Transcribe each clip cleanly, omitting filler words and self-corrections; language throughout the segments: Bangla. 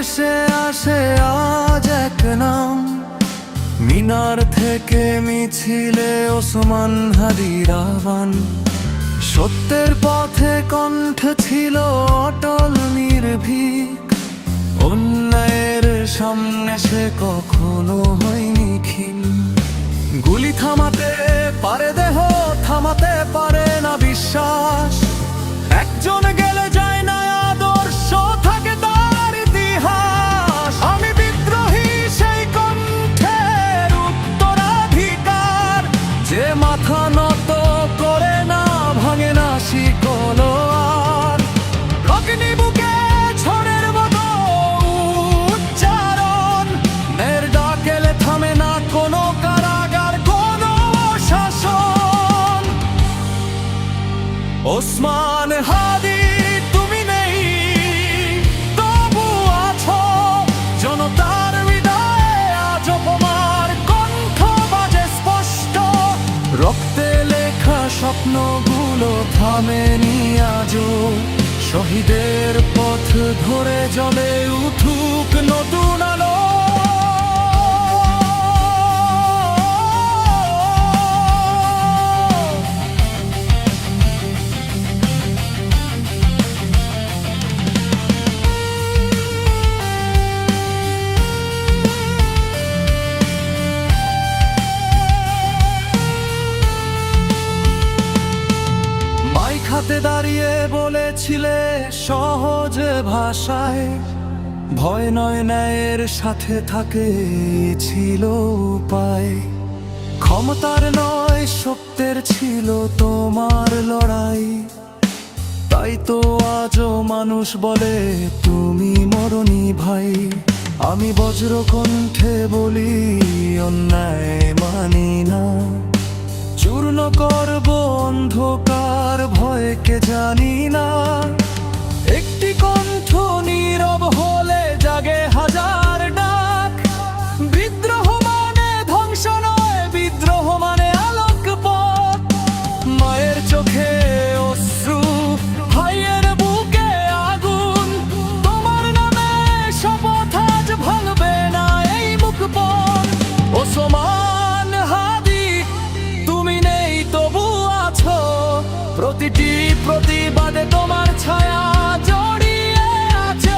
ভেসে আসে আজ এক নাম, মিনার থেকে মিছিলে ওসমান হাদির আহ্বান। সত্যের পথে কণ্ঠ ছিল অটল নির্ভীক, অন্যায়ের সামনে সে কখনো হয়নি ক্ষীণ। গুলি থামাতে পারে দেহ, থামাতে পারে না বিশ্বাস। একজন গেলে যায় না আদর্শ, থাকে তার ইতিহাস। আমি বিদ্রোহী সেই কণ্ঠের উত্তরাধিকার, যে মাথা নত করে না, ভাঙে না শিকল আর। অগ্নি বুকে ঝড়ের মতো উচ্চারণ, ন্যায়ের ডাক এলে থামে না কোনো কারাগার, কোনো শাসন। ওসমান হাদি তুমি নেই, তবু আছো জনতার হৃদয়ে। আজ তোমার কণ্ঠ বাজে স্পষ্ট, রক্তে লেখা স্বপ্নগুলো থামেনি আজও। শহীদের পথ ধরে জ্বলে উঠুক নতুন আলো। হাতে দাঁড়িয়ে বলেছিলে সহজ ভাষায়, ভয় নয় ন্যায়ের সাথে থাকে ছিল উপায়। ক্ষমতার নয় সত্যের ছিল তোমার লড়াই, তাই তো আজও মানুষ বলে তুমি মরণি ভাই। আমি বজ্রকণ্ঠে বলি অন্যায় মানি না, চূর্ণ করব অন্ধকার ভয়কে জানি না। একটি কণ্ঠ নীরব হলে জাগে হাজার ডাক। বিদ্রোহ মানে ধ্বংস নয়, বিদ্রোহ মানে আলোকপথ। মায়ের চোখে অশ্রু, ভাইয়ের বুকে আগুন, তোমার নামে শপথ আজ ভাঙবে না এই মুখপণ। ওসমান হাদি তুমি নেই তবু আছো, প্রতিটি প্রতিবাদে তোমার ছায়া জড়িয়ে আছে।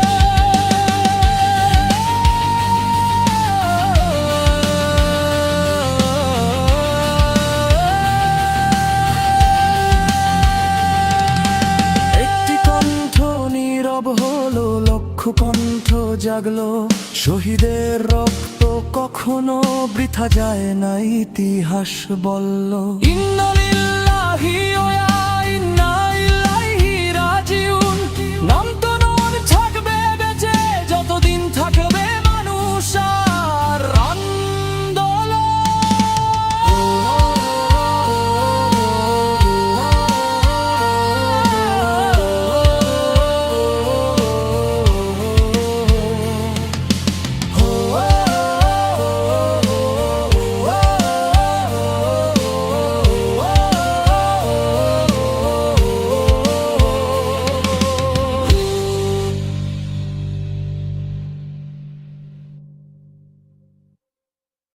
একটি কণ্ঠ নীরব হলো, লক্ষ কণ্ঠ জাগলো। শহীদের রক্ত কখনো বৃথা যায় না, ইতিহাস বলল। ইন্না লিল্লাহি ওয়া